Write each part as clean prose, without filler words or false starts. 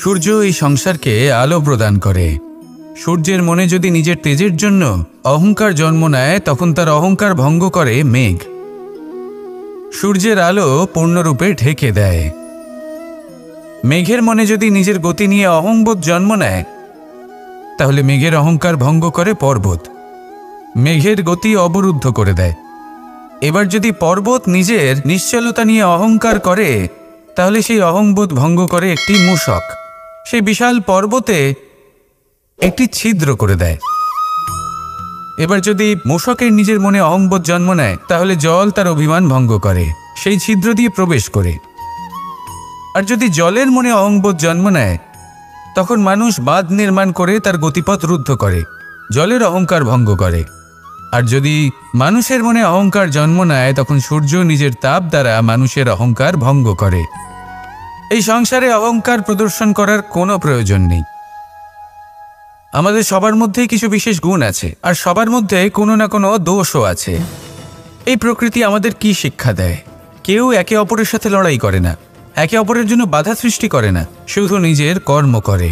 সূর্য এই সংসারকে আলো প্রদান করে। সূর্যের মনে যদি নিজের তেজের জন্য অহংকার জন্ম নেয়, তখন তার অহংকার ভঙ্গ করে মেঘ। সূর্যের আলো পূর্ণরূপে ঢেকে দেয়। মেঘের মনে যদি নিজের গতি নিয়ে অহংবোধ জন্ম নেয়, তাহলে মেঘের অহংকার ভঙ্গ করে পর্বত, মেঘের গতি অবরুদ্ধ করে দেয়। এবার যদি পর্বত নিজের নিশ্চলতা নিয়ে অহংকার করে, তাহলে সেই অহংবোধ ভঙ্গ করে একটি মূষক, সেই বিশাল পর্বতে একটি ছিদ্র করে দেয়। এবার যদি মূষকের নিজের মনে অহংবোধ জন্ম নেয়, তাহলে জল তার অভিমান ভঙ্গ করে, সেই ছিদ্র দিয়ে প্রবেশ করে। আর যদি জলের মনে অহংবোধ জন্ম নেয়, তখন মানুষ বাঁধ নির্মাণ করে তার গতিপথ রুদ্ধ করে, জলের অহংকার ভঙ্গ করে। আর যদি মানুষের মনে অহংকার জন্ম নেয়, তখন সূর্য নিজের তাপ দ্বারা মানুষের অহংকার ভঙ্গ করে। এই সংসারে অহংকার প্রদর্শন করার কোনো প্রয়োজন নেই। আমাদের সবার মধ্যেই কিছু বিশেষ গুণ আছে, আর সবার মধ্যে কোনো না কোনো দোষও আছে। এই প্রকৃতি আমাদের কি শিক্ষা দেয়? কেউ একে অপরের সাথে লড়াই করে না, একে অপরের জন্য বাধা সৃষ্টি করে না, শুধু নিজের কর্ম করে।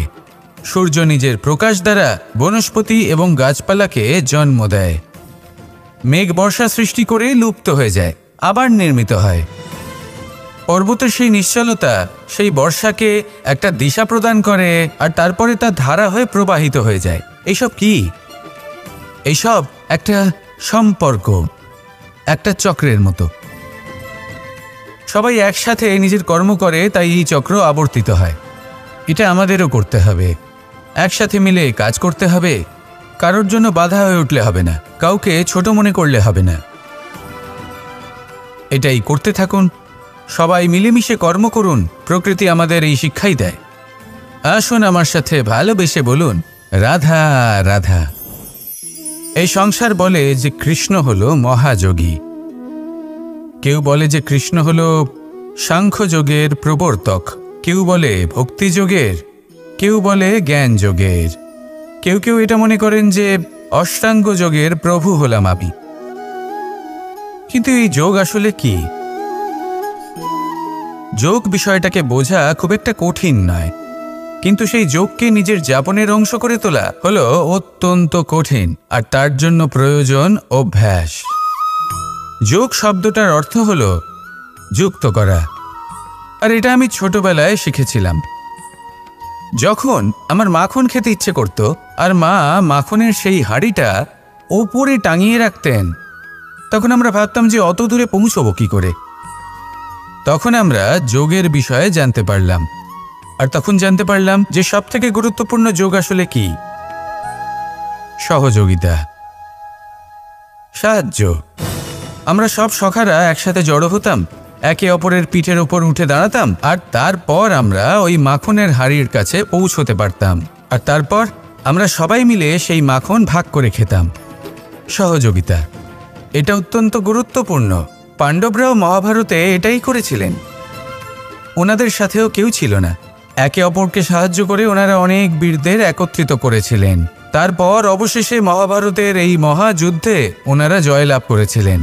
সূর্য নিজের প্রকাশ দ্বারা বনস্পতি এবং গাছপালাকে জন্ম দেয়। মেঘ বর্ষা সৃষ্টি করে লুপ্ত হয়ে যায়, আবার নির্মিত হয়। পর্বতের সেই নিশ্চলতা সেই বর্ষাকে একটা দিশা প্রদান করে, আর তারপরে তা ধারা হয়ে প্রবাহিত হয়ে যায়। এইসব কি? এইসব একটা সম্পর্ক, একটা চক্রের মতো। সবাই একসাথে নিজের কর্ম করে, তাই এই চক্র আবর্তিত হয়। এটা আমাদেরও করতে হবে, একসাথে মিলে কাজ করতে হবে। কারোর জন্য বাধা হয়ে উঠলে হবে না, কাউকে ছোট মনে করলে হবে না। এটাই করতে থাকুন, সবাই মিলেমিশে কর্ম করুন। প্রকৃতি আমাদের এই শিক্ষাই দেয়। আসুন আমার সাথে ভালোবেসে বলুন, রাধা রাধা। এই সংসার বলে যে কৃষ্ণ হলো মহাযোগী, কেউ বলে যে কৃষ্ণ হলো সাংখ্যযোগের প্রবর্তক, কেউ বলে ভক্তিযোগের, কেউ বলে জ্ঞান যোগের, কেউ কেউ এটা মনে করেন যে অষ্টাঙ্গ যোগের প্রভু হলাম আমি। কিন্তু এই যোগ আসলে কি? যোগ বিষয়টাকে বোঝা খুব একটা কঠিন নয়, কিন্তু সেই যোগকে নিজের যাপনের অংশ করে তোলা হলো অত্যন্ত কঠিন, আর তার জন্য প্রয়োজন অভ্যাস। যোগ শব্দটার অর্থ হলো যুক্ত করা, আর এটা আমি ছোটবেলায় শিখেছিলাম। যখন আমার মাখন খেতে ইচ্ছে করত, আর মা মাখনের সেই হাঁড়িটা ওপরে টাঙিয়ে রাখতেন, তখন আমরা ভাবতাম যে অত দূরে পৌঁছবো কি করে। তখন আমরা যোগের বিষয়ে জানতে পারলাম, আর তখন জানতে পারলাম যে সবথেকে গুরুত্বপূর্ণ যোগ আসলে কি? সহযোগিতা, সাহায্য। আমরা সব সখারা একসাথে জড়ো হতাম, একে অপরের পিঠের ওপর উঠে দাঁড়াতাম, আর তারপর আমরা ওই মাখনের হাঁড়ির কাছে পৌঁছতে পারতাম, আর তারপর আমরা সবাই মিলে সেই মাখন ভাগ করে খেতাম। সহযোগিতা, এটা অত্যন্ত গুরুত্বপূর্ণ। পাণ্ডবরাও মহাভারতে এটাই করেছিলেন। ওনাদের সাথেও কেউ ছিল না, একে অপরকে সাহায্য করে ওনারা অনেক বীরদের একত্রিত করেছিলেন। তারপর অবশেষে মহাভারতের এই মহাযুদ্ধে ওনারা জয়লাভ করেছিলেন।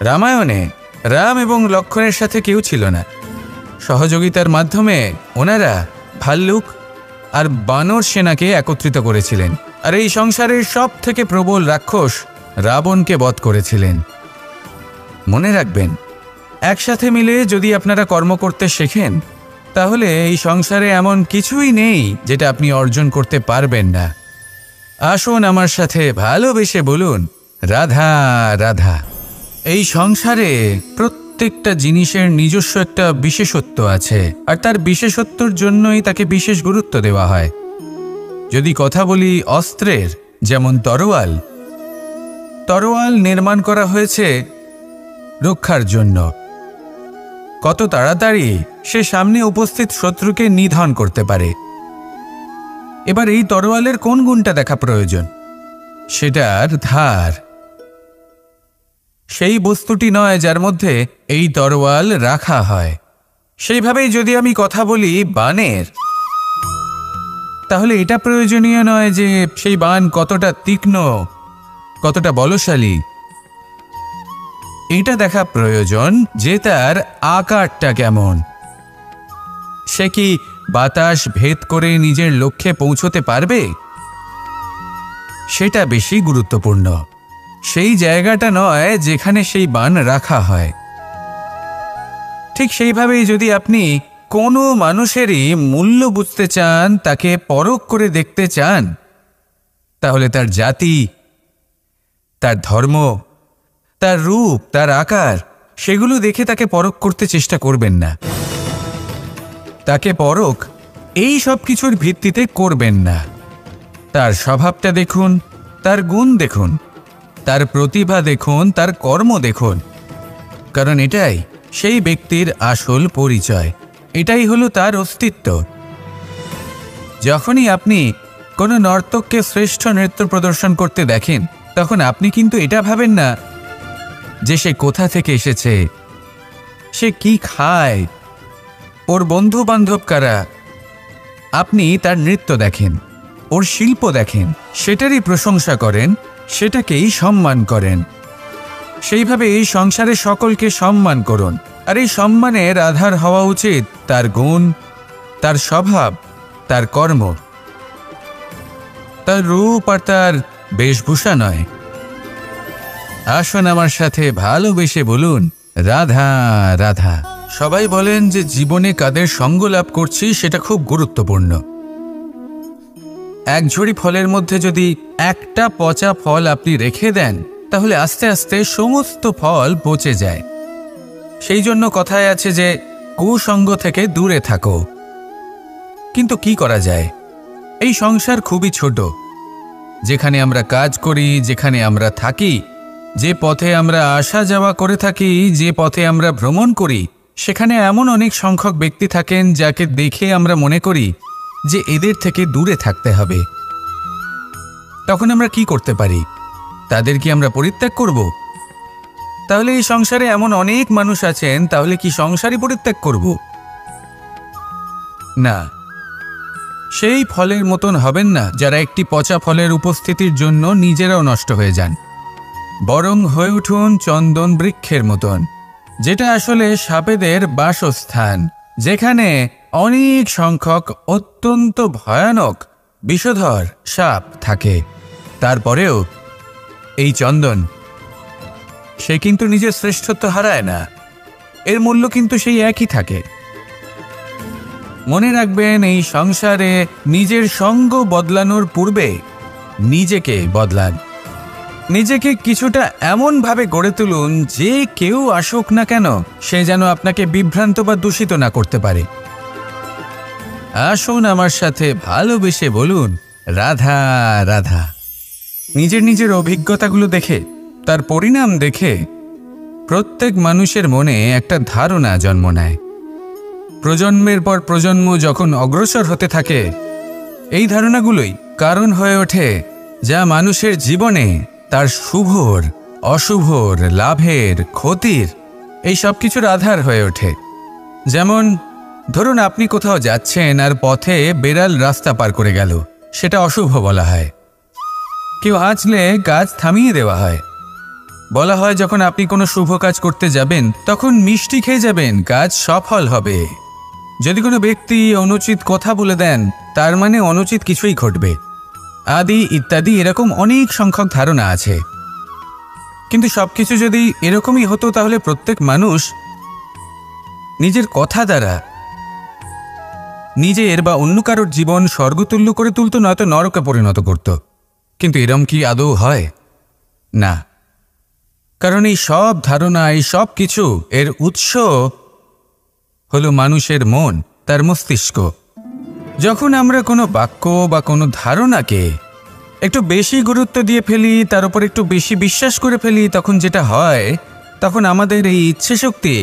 রামায়ণে রাম এবং লক্ষ্মণের সাথে কেউ ছিল না। সহযোগিতার মাধ্যমে ওনারা ভাল্লুক আর বানর সেনাকে একত্রিত করেছিলেন, আর এই সংসারের সব থেকে প্রবল রাক্ষস রাবণকে বধ করেছিলেন। মনে রাখবেন, একসাথে মিলে যদি আপনারা কর্ম করতে শেখেন, তাহলে এই সংসারে এমন কিছুই নেই যেটা আপনি অর্জন করতে পারবেন না। আসুন আমার সাথে ভালোবেসে বলুন, রাধা রাধা। এই সংসারে প্রত্যেকটা জিনিসের নিজস্ব একটা বিশেষত্ব আছে, আর তার বিশেষত্বর জন্যই তাকে বিশেষ গুরুত্ব দেওয়া হয়। যদি কথা বলি অস্ত্রের, যেমন তরোয়াল, তরোয়াল নির্মাণ করা হয়েছে রক্ষার জন্য। কত তাড়াতাড়ি সে সামনে উপস্থিত শত্রুকে নিধন করতে পারে। এবার এই তরোয়ালের কোন গুণটা দেখা প্রয়োজন? সেটার ধার। সেই বস্তুটি নয় যার মধ্যে এই তরোয়াল রাখা হয়। সেইভাবেই যদি আমি কথা বলি বানের, তাহলে এটা প্রয়োজনীয় নয় যে সেই বান কতটা তীক্ষ্ণ, কতটা বলশালী। এটা দেখা প্রয়োজন যে তার আকারটা কেমন। সে কি বাতাস ভেদ করে নিজের লক্ষ্যে পৌঁছতে পারবে, সেটা বেশি গুরুত্বপূর্ণ। সেই জায়গাটা নয় যেখানে সেই বাণ রাখা হয়। ঠিক সেইভাবেই যদি আপনি কোনো মানুষেরই মূল্য বুঝতে চান, তাকে পরখ করে দেখতে চান, তাহলে তার জাতি, তার ধর্ম, তার রূপ, তার আকার, সেগুলো দেখে তাকে পরখ করতে চেষ্টা করবেন না। তাকে পরখ এই সব কিছুর ভিত্তিতে করবেন না। তার স্বভাবটা দেখুন, তার গুণ দেখুন, তার প্রতিভা দেখুন, তার কর্ম দেখুন, কারণ এটাই সেই ব্যক্তির আসল পরিচয়, এটাই হলো তার অস্তিত্ব। যখনই আপনি কোনো নর্তককে শ্রেষ্ঠ নৃত্য প্রদর্শন করতে দেখেন, তখন আপনি কিন্তু এটা ভাবেন না যে সে কোথা থেকে এসেছে, সে কি খায়, ওর বন্ধু বান্ধব কারা। আপনি তার নৃত্য দেখেন, ওর শিল্প দেখেন, সেটারই প্রশংসা করেন, সেটাকেই সম্মান করেন। সেইভাবে এই সংসারে সকলকে সম্মান করুন। আর এই সম্মানের আধার হওয়া উচিত তার গুণ, তার স্বভাব, তার কর্ম, তার রূপ আর তার বেশভূষা নয়। আসুন আমার সাথে ভালোবেসে বলুন, রাধা রাধা। সবাই বলেন যে জীবনে কাদের সঙ্গ লাভ করছি সেটা খুব গুরুত্বপূর্ণ। এক ঝুড়ি ফলের মধ্যে যদি একটা পচা ফল আপনি রেখে দেন, তাহলে আস্তে আস্তে সমস্ত ফল পচে যায়। সেই জন্য কথায় আছে যে কুসঙ্গ থেকে দূরে থাকো। কিন্তু কি করা যায়? এই সংসার খুবই ছোট। যেখানে আমরা কাজ করি, যেখানে আমরা থাকি, যে পথে আমরা আসা যাওয়া করে থাকি, যে পথে আমরা ভ্রমণ করি, সেখানে এমন অনেক সংখ্যক ব্যক্তি থাকেন যাকে দেখে আমরা মনে করি যে এদের থেকে দূরে থাকতে হবে। তখন আমরা কি করতে পারি? তাদের কি আমরা পরিত্যাগ করব? তাহলে এই সংসারে এমন অনেক মানুষ আছেন, তাহলে কি সংসারই পরিত্যাগ করব? না, সেই ফলের মতন হবেন না যারা একটি পচা ফলের উপস্থিতির জন্য নিজেরাও নষ্ট হয়ে যান। বরং হয়ে উঠুন চন্দন বৃক্ষের মতন, যেটা আসলে সাপেদের বাসস্থান, যেখানে অনেক সংখ্যক অত্যন্ত ভয়ানক বিষধর সাপ থাকে। তারপরেও এই চন্দন, সে কিন্তু নিজের শ্রেষ্ঠত্ব হারায় না, এর মূল্য কিন্তু সেই একই থাকে। মনে রাখবেন, এই সংসারে নিজের সঙ্গ বদলানোর পূর্বে নিজেকে বদলান। নিজেকে কিছুটা এমনভাবে গড়ে তুলুন যে কেউ আসুক না কেন সে যেন আপনাকে বিভ্রান্ত বা দূষিত না করতে পারে। আসুন আমার সাথে ভালোবেসে বলুন, রাধা রাধা। নিজের নিজের অভিজ্ঞতাগুলো দেখে, তার পরিণাম দেখে প্রত্যেক মানুষের মনে একটা ধারণা জন্ম নেয়। প্রজন্মের পর প্রজন্ম যখন অগ্রসর হতে থাকে, এই ধারণাগুলোই কারণ হয়ে ওঠে যা মানুষের জীবনে তার শুভর, অশুভর, লাভের, ক্ষতির এই সব কিছুর আধার হয়ে ওঠে। যেমন ধরুন, আপনি কোথাও যাচ্ছেন আর পথে বেড়াল রাস্তা পার করে গেল, সেটা অশুভ বলা হয়। কেউ হাঁচলে কাজ থামিয়ে দেওয়া হয়। বলা হয় যখন আপনি কোনো শুভ কাজ করতে যাবেন তখন মিষ্টি খেয়ে যাবেন, কাজ সফল হবে। যদি কোনো ব্যক্তি অনুচিত কথা বলে দেন, তার মানে অনুচিত কিছুই ঘটবে, আদি ইত্যাদি। এরকম অনেক সংখ্যক ধারণা আছে। কিন্তু সবকিছু যদি এরকমই হতো, তাহলে প্রত্যেক মানুষ নিজের কথা দ্বারা নিজের বা অন্য কারোর জীবন স্বর্গতুল্য করে তুলত, নয়তো নরকে পরিণত করত। কিন্তু এরম কি আদৌ হয়? না। কারণ এই সব ধারণা, এই সব কিছু এর উৎস হলো মানুষের মন, তার মস্তিষ্ক। যখন আমরা কোনো বাক্য বা কোনো ধারণাকে একটু বেশি গুরুত্ব দিয়ে ফেলি, তার উপর একটু বেশি বিশ্বাস করে ফেলি, তখন যেটা হয়, তখন আমাদের এই ইচ্ছে শক্তি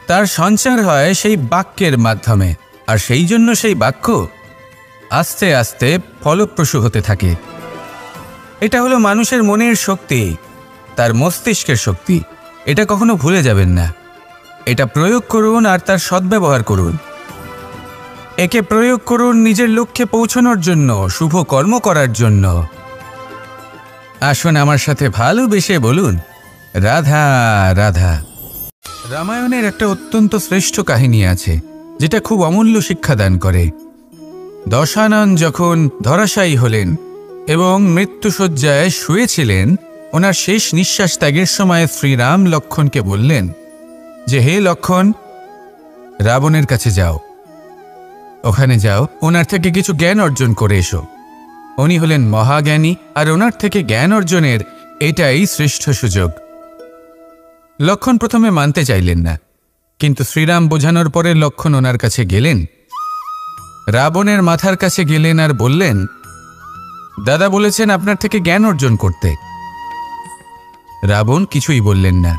তার সঞ্চার হয় সেই বাক্যের মাধ্যমে। আর সেই জন্য সেই বাক্য আস্তে আস্তে ফলপ্রসূ হতে থাকে। এটা হলো মানুষের মনের শক্তি, তার মস্তিষ্কের শক্তি। এটা কখনো ভুলে যাবেন না। এটা প্রয়োগ করুন আর তার সদ্ব্যবহার করুন। একে প্রয়োগ করুন নিজের লক্ষ্যে পৌঁছানোর জন্য, শুভ কর্ম করার জন্য। আসুন আমার সাথে ভালোবেসে বলুন, রাধা রাধা। রামায়ণের একটা অত্যন্ত শ্রেষ্ঠ কাহিনী আছে, যেটা খুব অমূল্য শিক্ষাদান করে। দশানন যখন ধরাশায়ী হলেন এবং মৃত্যুশয্যায় শুয়েছিলেন, ওনার শেষ নিঃশ্বাস ত্যাগের সময় শ্রীরাম লক্ষ্মণকে বললেন যে, হে লক্ষ্মণ, রাবণের কাছে যাও, ওখানে যাও, ওনার থেকে কিছু জ্ঞান অর্জন করে এসো। উনি হলেন মহাজ্ঞানী, আর ওনার থেকে জ্ঞান অর্জনের এটাই শ্রেষ্ঠ সুযোগ। লক্ষ্মণ প্রথমে মানতে চাইলেন না, কিন্তু শ্রীরাম বোঝানোর পরে লক্ষ্মণ ওনার কাছে গেলেন, রাবণের মাথার কাছে গেলেন আর বললেন, দাদা বলেছেন আপনার থেকে জ্ঞান অর্জন করতে। রাবণ কিছুই বললেন না।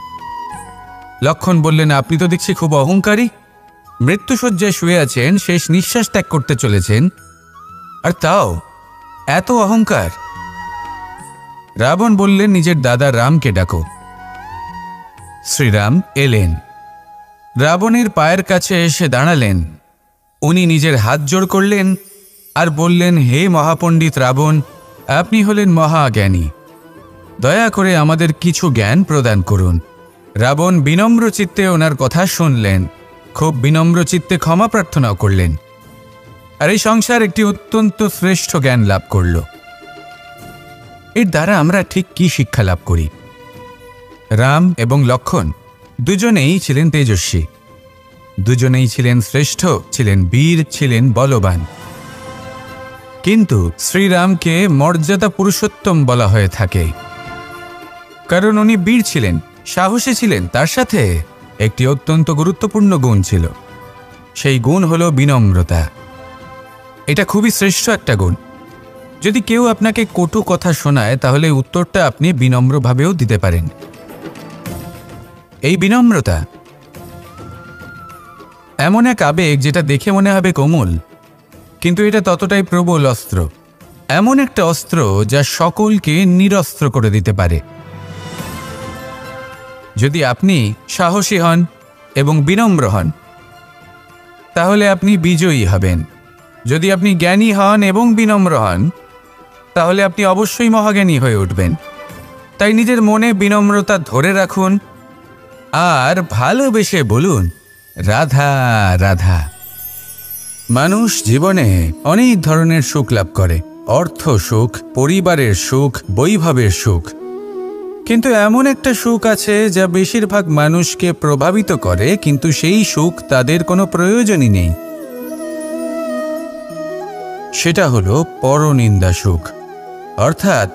লক্ষ্মণ বললেন, আপনি তো দেখছি খুব অহংকারী, মৃত্যুশয্যায় শুয়ে আছেন, শেষ নিঃশ্বাস ত্যাগ করতে চলেছেন, আর তাও এত অহংকার। রাবণ বললেন, নিজের দাদা রামকে ডাকো। শ্রীরাম এলেন, রাবণের পায়ের কাছে এসে দাঁড়ালেন। উনি নিজের হাত জোড় করলেন আর বললেন, হে মহাপণ্ডিত রাবণ, আপনি হলেন মহাজ্ঞানী, দয়া করে আমাদের কিছু জ্ঞান প্রদান করুন। রাবণ বিনম্র চিত্তে ওনার কথা শুনলেন, খুব বিনম্র চিত্তে ক্ষমা প্রার্থনাও করলেন, আর এই সংসার একটি অত্যন্ত শ্রেষ্ঠ জ্ঞান লাভ করল। এর দ্বারা আমরা ঠিক কি শিক্ষা লাভ করি? রাম এবং লক্ষ্মণ দুজনেই ছিলেন তেজস্বী, দুজনেই ছিলেন শ্রেষ্ঠ, ছিলেন বীর, ছিলেন বলবান। কিন্তু শ্রীরামকে মর্যাদা পুরুষোত্তম বলা হয়ে থাকে, কারণ উনি বীর ছিলেন, সাহসী ছিলেন, তার সাথে একটি অত্যন্ত গুরুত্বপূর্ণ গুণ ছিল। সেই গুণ হল বিনম্রতা। এটা খুবই শ্রেষ্ঠ একটা গুণ। যদি কেউ আপনাকে কটু কথা শোনায়, তাহলে উত্তরটা আপনি বিনম্রভাবেও দিতে পারেন। এই বিনম্রতা এমন এক আবেগ যেটা দেখে মনে হবে কোমল, কিন্তু এটা ততটাই প্রবল অস্ত্র। এমন একটা অস্ত্র যা সকলকে নিরস্ত্র করে দিতে পারে। যদি আপনি সাহসী হন এবং বিনম্র হন, তাহলে আপনি বিজয়ী হবেন। যদি আপনি জ্ঞানী হন এবং বিনম্র হন, তাহলে আপনি অবশ্যই মহাজ্ঞানী হয়ে উঠবেন। তাই নিজের মনে বিনম্রতা ধরে রাখুন আর ভালোবেসে বলুন, রাধা রাধা। মানুষ জীবনে অনেক ধরনের সুখ লাভ করে, অর্থ সুখ, পরিবারের সুখ, বৈভবের সুখ। কিন্তু এমন একটা সুখ আছে যা বেশিরভাগ মানুষকে প্রভাবিত করে, কিন্তু সেই সুখ তাদের কোনো প্রয়োজনই নেই। সেটা হলো পরনিন্দা সুখ। অর্থাৎ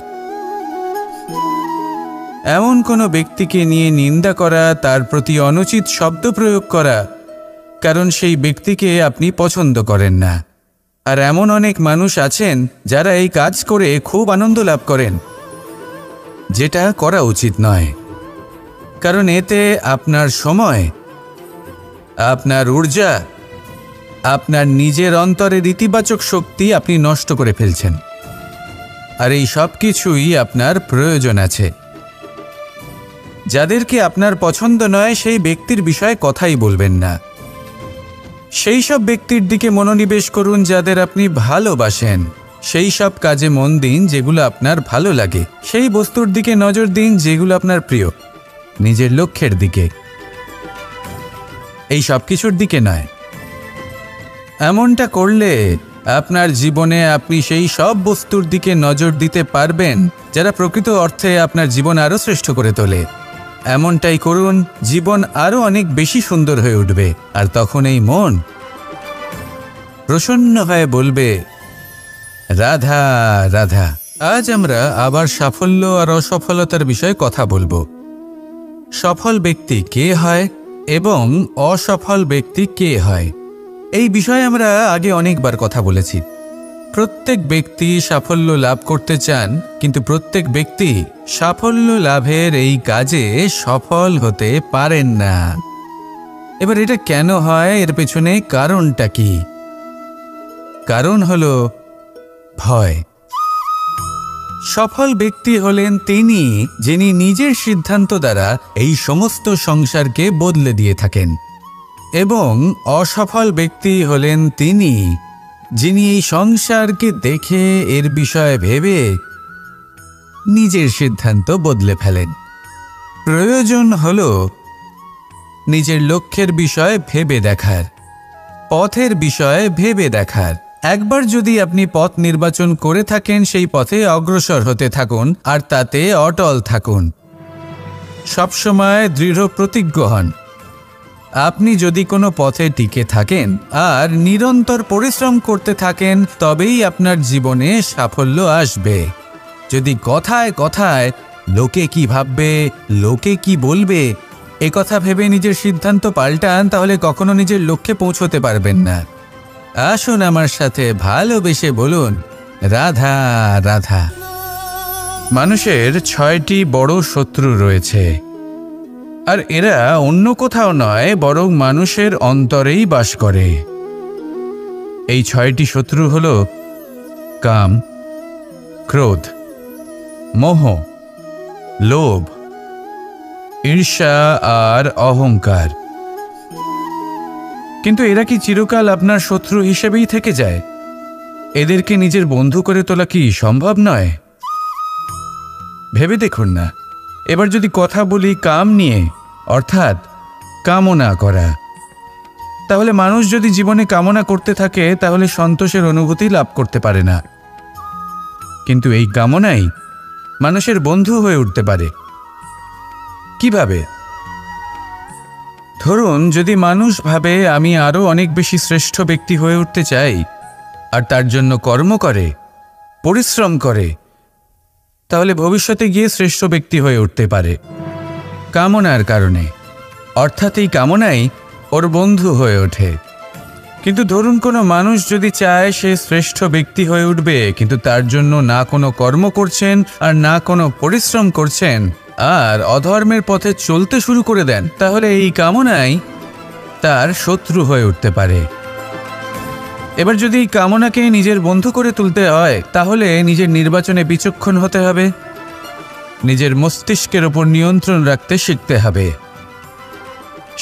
এমন কোনো ব্যক্তিকে নিয়ে নিন্দা করা, তার প্রতি অনুচিত শব্দ প্রয়োগ করা, কারণ সেই ব্যক্তিকে আপনি পছন্দ করেন না। আর এমন অনেক মানুষ আছেন যারা এই কাজ করে খুব আনন্দ লাভ করেন, যেটা করা উচিত নয়, কারণ এতে আপনার সময়, আপনার ঊর্জা, আপনার নিজের অন্তরের ইতিবাচক শক্তি আপনি নষ্ট করে ফেলছেন। আর এই সব কিছুই আপনার প্রয়োজন আছে। যাদেরকে আপনার পছন্দ নয়, সেই ব্যক্তির বিষয়ে কথাই বলবেন না। সেই সব ব্যক্তির দিকে মনোনিবেশ করুন যাদের আপনি ভালোবাসেন। সেই সব কাজে মন দিন যেগুলো আপনার ভালো লাগে। সেই বস্তুর দিকে নজর দিন যেগুলো আপনার প্রিয়, নিজের লক্ষ্যের দিকে, এই সব কিছুর দিকে নয়। এমনটা করলে আপনার জীবনে আপনি সেই সব বস্তুর দিকে নজর দিতে পারবেন যারা প্রকৃত অর্থে আপনার জীবন আরও শ্রেষ্ঠ করে তোলে। এমনটাই করুন, জীবন আরও অনেক বেশি সুন্দর হয়ে উঠবে। আর তখন এই মন প্রসন্ন হয়ে বলবে, রাধা রাধা। আজ আমরা আবার সাফল্য আর অসফলতার বিষয়ে কথা বলবো। সফল ব্যক্তি কে হয় এবং অসফল ব্যক্তি কে হয়, এই বিষয়ে আমরা আগে অনেকবার কথা বলেছি। প্রত্যেক ব্যক্তি সাফল্য লাভ করতে চান, কিন্তু প্রত্যেক ব্যক্তি সাফল্য লাভের এই কাজে সফল হতে পারেন না। এবার এটা কেন হয়, এর পেছনে কারণটা কি? কারণ হলো ভয়। সফল ব্যক্তি হলেন তিনি যিনি নিজের সিদ্ধান্ত দ্বারা এই সমস্ত সংসারকে বদলে দিয়ে থাকেন, এবং অসফল ব্যক্তি হলেন তিনি যিনি এই সংসারকে দেখে এর বিষয়ে ভেবে নিজের সিদ্ধান্ত বদলে ফেলেন। প্রয়োজন হল নিজের লক্ষ্যের বিষয়ে ভেবে দেখার। পথের বিষয়ে ভেবে দেখার। একবার যদি আপনি পথ নির্বাচন করে থাকেন, সেই পথে অগ্রসর হতে থাকুন আর তাতে অটল থাকুন। সবসময় দৃঢ় প্রতিজ্ঞ হন। আপনি যদি কোনো পথে টিকে থাকেন আর নিরন্তর পরিশ্রম করতে থাকেন, তবেই আপনার জীবনে সাফল্য আসবে। যদি কথায় কথায় লোকে কি ভাববে, লোকে কি বলবে, কথা ভেবে নিজের সিদ্ধান্ত পাল্টান, তাহলে কখনো নিজের লক্ষ্যে পৌঁছতে পারবেন না। আসুন আমার সাথে ভালোবেসে বলুন, রাধা রাধা। মানুষের 6টি বড় শত্রু রয়েছে, আর এরা অন্য কোথাও নয়, বরং মানুষের অন্তরেই বাস করে। এই 6টি শত্রু হল কাম, ক্রোধ, মোহ, লোভ, ঈর্ষা আর অহংকার। কিন্তু এরা কি চিরকাল আপনার শত্রু হিসেবেই থেকে যায়? এদেরকে নিজের বন্ধু করে তোলা কি সম্ভব নয়? ভেবে দেখুন না। এবার যদি কথা বলি কাম নিয়ে, অর্থাৎ কামনা করা, তাহলে মানুষ যদি জীবনে কামনা করতে থাকে, তাহলে সন্তোষের অনুভূতি লাভ করতে পারে না। কিন্তু এই কামনাই মানুষের বন্ধু হয়ে উঠতে পারে। কিভাবে? ধরুন, যদি মানুষ ভাবে আমি আরও অনেক বেশি শ্রেষ্ঠ ব্যক্তি হয়ে উঠতে চাই, আর তার জন্য কর্ম করে, পরিশ্রম করে, তাহলে ভবিষ্যতে গিয়ে শ্রেষ্ঠ ব্যক্তি হয়ে উঠতে পারে কামনার কারণে। অর্থাৎ এই কামনাই ওর বন্ধু হয়ে ওঠে। কিন্তু ধরুন, কোনো মানুষ যদি চায় সে শ্রেষ্ঠ ব্যক্তি হয়ে উঠবে, কিন্তু তার জন্য না কোনো কর্ম করছেন আর না কোনো পরিশ্রম করছেন, আর অধর্মের পথে চলতে শুরু করে দেন, তাহলে এই কামনাই তার শত্রু হয়ে উঠতে পারে। এবার যদি এই কামনাকে নিজের বন্ধু করে তুলতে হয়, তাহলে নিজের নির্বাচনে বিচক্ষণ হতে হবে, নিজের মস্তিষ্কের ওপর নিয়ন্ত্রণ রাখতে শিখতে হবে।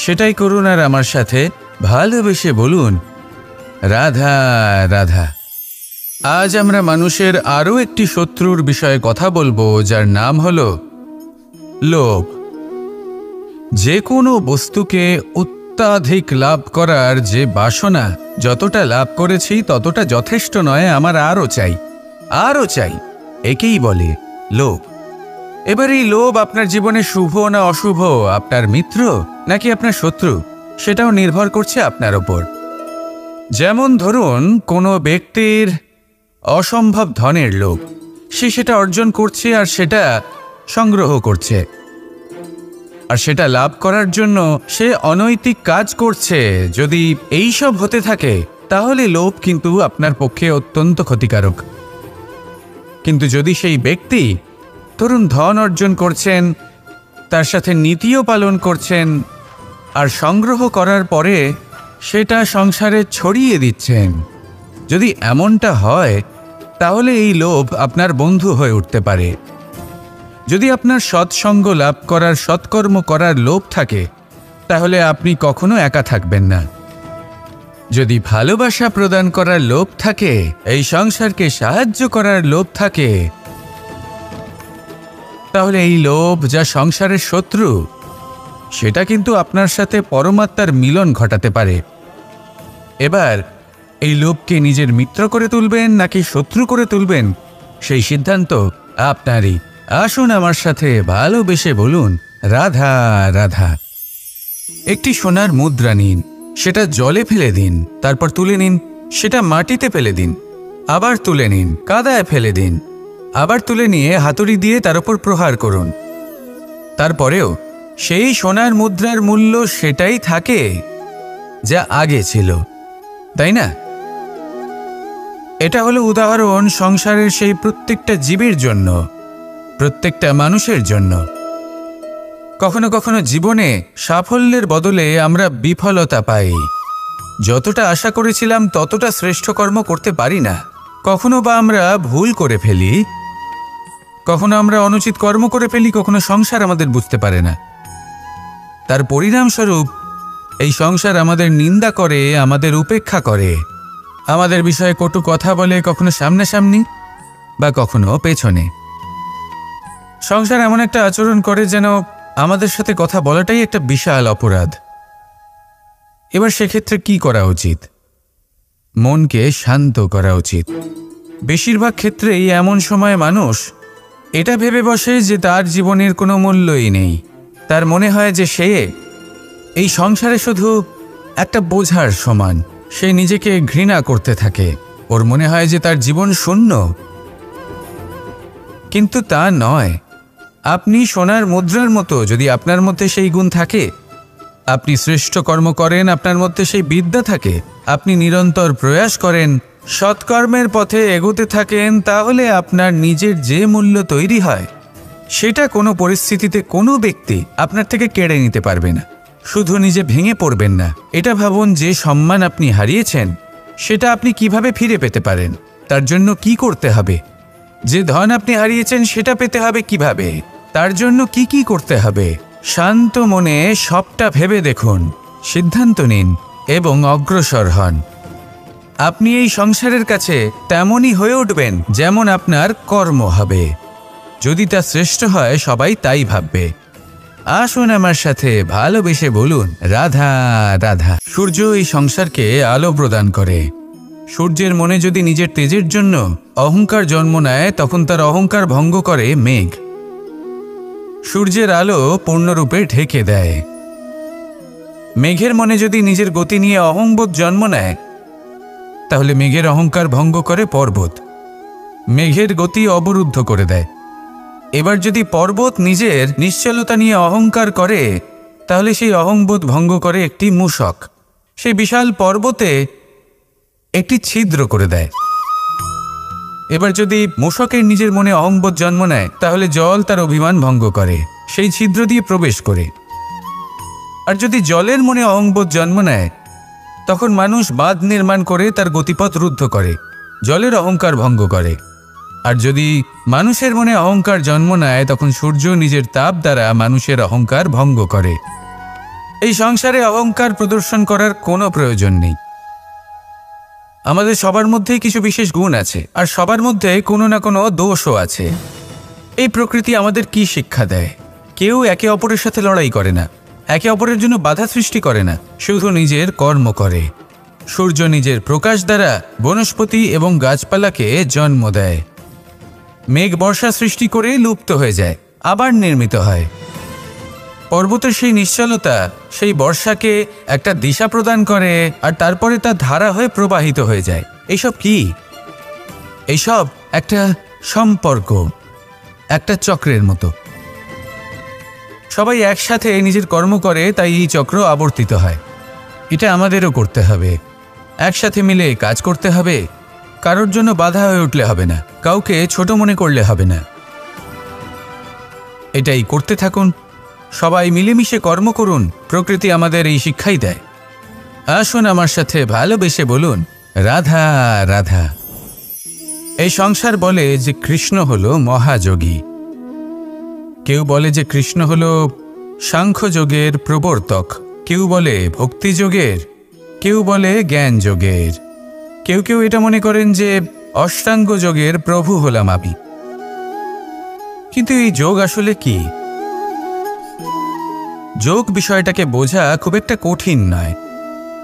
সেটাই করুন আর আমার সাথে ভালোবেসে বলুন, রাধা রাধা। আজ আমরা মানুষের আরও একটি শত্রুর বিষয়ে কথা বলবো, যার নাম হলো লোভ। যে কোনো বস্তুকে অত্যাধিক লাভ করার যে বাসনা, যতটা লাভ করেছি ততটা যথেষ্ট নয়, আমার আরও চাই, আরও চাই, একেই বলে লোভ। এবার এই লোভ আপনার জীবনে শুভ না অশুভ, আপনার মিত্র নাকি আপনার শত্রু, সেটাও নির্ভর করছে আপনার ওপর। যেমন ধরুন, কোনো ব্যক্তির অসম্ভব ধনের লোভ, সে সেটা অর্জন করছে আর সেটা সংগ্রহ করছে, আর সেটা লাভ করার জন্য সে অনৈতিক কাজ করছে। যদি এই সব হতে থাকে, তাহলে লোভ কিন্তু আপনার পক্ষে অত্যন্ত ক্ষতিকারক। কিন্তু যদি সেই ব্যক্তি ধরুন ধন অর্জন করছেন, তার সাথে নীতিও পালন করছেন, আর সংগ্রহ করার পরে সেটা সংসারে ছড়িয়ে দিচ্ছেন, যদি এমনটা হয়, তাহলে এই লোভ আপনার বন্ধু হয়ে উঠতে পারে। যদি আপনার সৎসঙ্গ লাভ করার, সৎকর্ম করার লোভ থাকে, তাহলে আপনি কখনো একা থাকবেন না। যদি ভালোবাসা প্রদান করার লোভ থাকে, এই সংসারকে সাহায্য করার লোভ থাকে, তাহলে এই লোভ, যা সংসারের শত্রু, সেটা কিন্তু আপনার সাথে পরমাত্মার মিলন ঘটাতে পারে। এবার এই লোভকে নিজের মিত্র করে তুলবেন নাকি শত্রু করে তুলবেন, সেই সিদ্ধান্ত আপনারই। আসুন আমার সাথে ভালোবেসে বলুন, রাধা রাধা। একটি সোনার মুদ্রা নিন, সেটা জলে ফেলে দিন, তারপর তুলে নিন, সেটা মাটিতে ফেলে দিন, আবার তুলে নিন, কাদায় ফেলে দিন, আবার তুলে নিয়ে হাতুড়ি দিয়ে তার উপর প্রহার করুন। তারপরেও সেই সোনার মুদ্রার মূল্য সেটাই থাকে যা আগে ছিল, তাই না? এটা হলো উদাহরণ সংসারের সেই প্রত্যেকটা জীবের জন্য, প্রত্যেকটা মানুষের জন্য। কখনো কখনো জীবনে সাফল্যের বদলে আমরা বিফলতা পাই। যতটা আশা করেছিলাম ততটা শ্রেষ্ঠ কর্ম করতে পারি না। কখনো বা আমরা ভুল করে ফেলি, কখনো আমরা অনুচিত কর্ম করে ফেলি, কখনো সংসার আমাদের বুঝতে পারে না। তার পরিণামস্বরূপ এই সংসার আমাদের নিন্দা করে, আমাদের উপেক্ষা করে, আমাদের বিষয়ে কটু কথা বলে, কখনো সামনাসামনি বা কখনো পেছনে। সংসার এমন একটা আচরণ করে যেন আমাদের সাথে কথা বলাটাই একটা বিশাল অপরাধ। এবার সেক্ষেত্রে কি করা উচিত? মনকে শান্ত করা উচিত। বেশিরভাগ ক্ষেত্রেই এমন সময় মানুষ এটা ভেবে বসে যে তার জীবনের কোনো মূল্যই নেই। তার মনে হয় যে সে এই সংসারে শুধু একটা বোঝার সমান। সে নিজেকে ঘৃণা করতে থাকে। ওর মনে হয় যে তার জীবন শূন্য। কিন্তু তা নয়। আপনি সোনার মুদ্রার মতো। যদি আপনার মধ্যে সেই গুণ থাকে, আপনি শ্রেষ্ঠ কর্ম করেন, আপনার মধ্যে সেই বিদ্যা থাকে, আপনি নিরন্তর প্রয়াস করেন, সৎকর্মের পথে এগোতে থাকেন, তাহলে আপনার নিজের যে মূল্য তৈরি হয় সেটা কোনো পরিস্থিতিতে কোনো ব্যক্তি আপনার থেকে কেড়ে নিতে পারবে না। শুধু নিজে ভেঙে পড়বেন না। এটা ভাবুন যে সম্মান আপনি হারিয়েছেন সেটা আপনি কিভাবে ফিরে পেতে পারেন, তার জন্য কি করতে হবে। যে ধন আপনি হারিয়েছেন সেটা পেতে হবে কিভাবে, তার জন্য কি কি করতে হবে। শান্ত মনে সবটা ভেবে দেখুন, সিদ্ধান্ত নিন এবং অগ্রসর হন। আপনি এই সংসারের কাছে তেমনই হয়ে উঠবেন যেমন আপনার কর্ম হবে। যদি তা শ্রেষ্ঠ হয় সবাই তাই ভাববে। আসুন আমার সাথে ভালোবেসে বলুন, রাধা রাধা। সূর্য এই সংসারকে আলো প্রদান করে। সূর্যের মনে যদি নিজের তেজের জন্য অহংকার জন্ম নেয়, তখন তার অহংকার ভঙ্গ করে মেঘ। সূর্যের আলো পূর্ণরূপে ঢেকে দেয়। মেঘের মনে যদি নিজের গতি নিয়ে অহংবোধ জন্ম নেয়, তাহলে মেঘের অহংকার ভঙ্গ করে পর্বত। মেঘের গতি অবরুদ্ধ করে দেয়। এবার যদি পর্বত নিজের নিশ্চলতা নিয়ে অহংকার করে, তাহলে সেই অহংবোধ ভঙ্গ করে একটি মূষক। সেই বিশাল পর্বতে একটি ছিদ্র করে দেয়। এবার যদি মূষকের নিজের মনে অহংবোধ জন্ম নেয়, তাহলে জল তার অভিমান ভঙ্গ করে, সেই ছিদ্র দিয়ে প্রবেশ করে। আর যদি জলের মনে অহংবোধ জন্ম নেয়, তখন মানুষ বাঁধ নির্মাণ করে তার গতিপথ রুদ্ধ করে, জলের অহংকার ভঙ্গ করে। আর যদি মানুষের মনে অহংকার জন্ম নেয়, তখন সূর্য নিজের তাপ দ্বারা মানুষের অহংকার ভঙ্গ করে। এই সংসারে অহংকার প্রদর্শন করার কোনো প্রয়োজন নেই। আমাদের সবার মধ্যেই কিছু বিশেষ গুণ আছে, আর সবার মধ্যে কোনো না কোনো দোষও আছে। এই প্রকৃতি আমাদের কি শিক্ষা দেয়? কেউ একে অপরের সাথে লড়াই করে না, একে অপরের জন্য বাধা সৃষ্টি করে না, শুধু নিজের কর্ম করে। সূর্য নিজের প্রকাশ দ্বারা বনস্পতি এবং গাছপালাকে জন্ম দেয়। মেঘ বর্ষা সৃষ্টি করে লুপ্ত হয়ে যায়, আবার নির্মিত হয়। পর্বতের সেই নিশ্চলতা সেই বর্ষাকে একটা দিশা প্রদান করে, আর তারপরে তা ধারা হয়ে প্রবাহিত হয়ে যায়। এইসব কি? এইসব একটা সম্পর্ক, একটা চক্রের মতো। সবাই একসাথে নিজের কর্ম করে, তাই এই চক্র আবর্তিত হয়। এটা আমাদেরও করতে হবে। একসাথে মিলে কাজ করতে হবে। কারোর জন্য বাধা হয়ে উঠলে হবে না, কাউকে ছোট মনে করলে হবে না। এটাই করতে থাকুন। সবাই মিলেমিশে কর্ম করুন। প্রকৃতি আমাদের এই শিক্ষাই দেয়। আসুন আমার সাথে ভালোবেসে বলুন, রাধা রাধা। এই সংসার বলে যে কৃষ্ণ হলো মহাযোগী। কেউ বলে যে কৃষ্ণ হলো সাংখ্যযোগের প্রবর্তক, কেউ বলে ভক্তিযোগের, কেউ বলে জ্ঞান যোগের, কেউ কেউ এটা মনে করেন যে অষ্টাঙ্গ যোগের প্রভু হলাম আমি। কিন্তু এই যোগ আসলে কি? যোগ বিষয়টাকে বোঝা খুব একটা কঠিন নয়,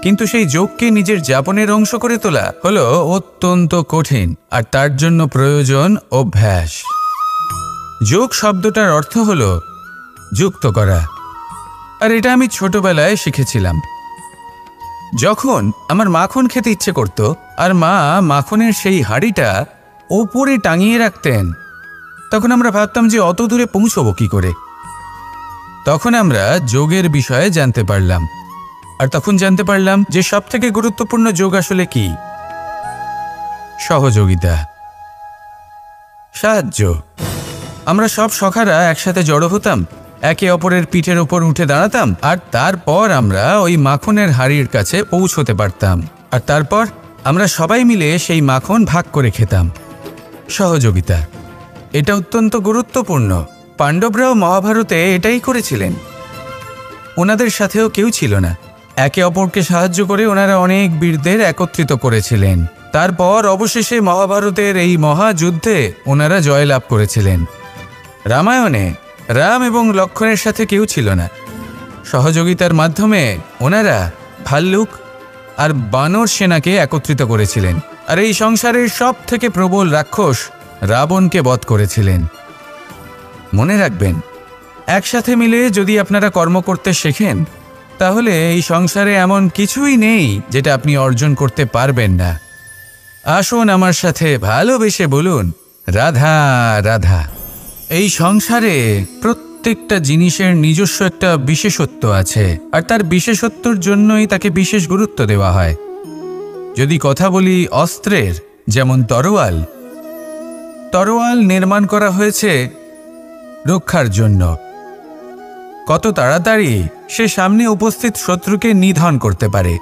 কিন্তু সেই যোগকে নিজের যাপনের অংশ করে তোলা হলো অত্যন্ত কঠিন, আর তার জন্য প্রয়োজন অভ্যাস। যোগ শব্দটার অর্থ হলো যুক্ত করা, আর এটা আমি ছোটবেলায় শিখেছিলাম। যখন আমার মাখন খেতে ইচ্ছে করত, আর মা মাখনের সেই হাঁড়িটা ওপরে টাঙিয়ে রাখতেন, তখন আমরা ভাবতাম যে অত দূরে পৌঁছবো কি করে। তখন আমরা যোগের বিষয়ে জানতে পারলাম, আর তখন জানতে পারলাম যে সবথেকে গুরুত্বপূর্ণ যোগ আসলে কি? সহযোগিতা, সাহায্য। আমরা সব সখারা একসাথে জড়ো হতাম, একে অপরের পিঠের ওপর উঠে দাঁড়াতাম, আর তারপর আমরা ওই মাখনের হাঁড়ির কাছে পৌঁছতে পারতাম, আর তারপর আমরা সবাই মিলে সেই মাখন ভাগ করে খেতাম। সহযোগিতা, এটা অত্যন্ত গুরুত্বপূর্ণ। পাণ্ডবরাও মহাভারতে এটাই করেছিলেন। ওনাদের সাথেও কেউ ছিল না। একে অপরকে সাহায্য করে ওনারা অনেক বীরদের একত্রিত করেছিলেন। তারপর অবশেষে মহাভারতের এই মহাযুদ্ধে ওনারা জয়লাভ করেছিলেন। রামায়ণে রাম এবং লক্ষ্মণের সাথে কেউ ছিল না। সহযোগিতার মাধ্যমে ওনারা ভাল্লুক, আর বানর সেনাকে একত্রিত করেছিলেন, আর এই সংসারের সব থেকে প্রবল রাক্ষস রাবণকে বধ করেছিলেন। মনে রাখবেন, একসাথে মিলে যদি আপনারা কর্ম করতে শেখেন, তাহলে এই সংসারে এমন কিছুই নেই যেটা আপনি অর্জন করতে পারবেন না। আসুন আমার সাথে ভালোবেসে বলুন, রাধা রাধা। এই সংসারে প্রত্যেকটা জিনিসের নিজস্ব একটা বিশেষত্ব আছে, আর তার বিশেষত্বর জন্যই তাকে বিশেষ গুরুত্ব দেওয়া হয়। যদি কথা বলি অস্ত্রের, যেমন তরোয়াল। তরোয়াল নির্মাণ করা হয়েছে রক্ষার জন্য। কত তাড়াতাড়ি সে সামনে উপস্থিত শত্রুকে নিধন করতে পারে।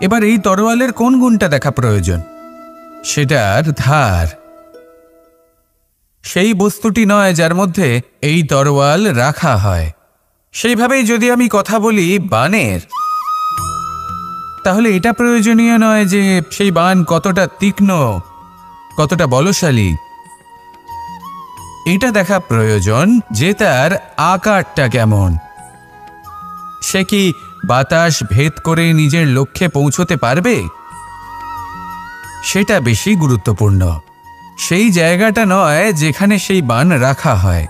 এবার এই তরোয়ালের কোন গুণটা দেখা প্রয়োজন? সেটার ধার। সেই বস্তুটি নয় যার মধ্যে এই তরোয়াল রাখা হয়। সেইভাবেই যদি আমি কথা বলি বানের, তাহলে এটা প্রয়োজনীয় নয় যে সেই বান কতটা তীক্ষ্ণ, কতটা বলশালী। এটা দেখা প্রয়োজন যে তার আকারটা কেমন। সে কি বাতাস ভেদ করে নিজের লক্ষ্যে পৌঁছতে পারবে? সেটা বেশি গুরুত্বপূর্ণ। সেই জায়গাটা নয় যেখানে সেই বান রাখা হয়।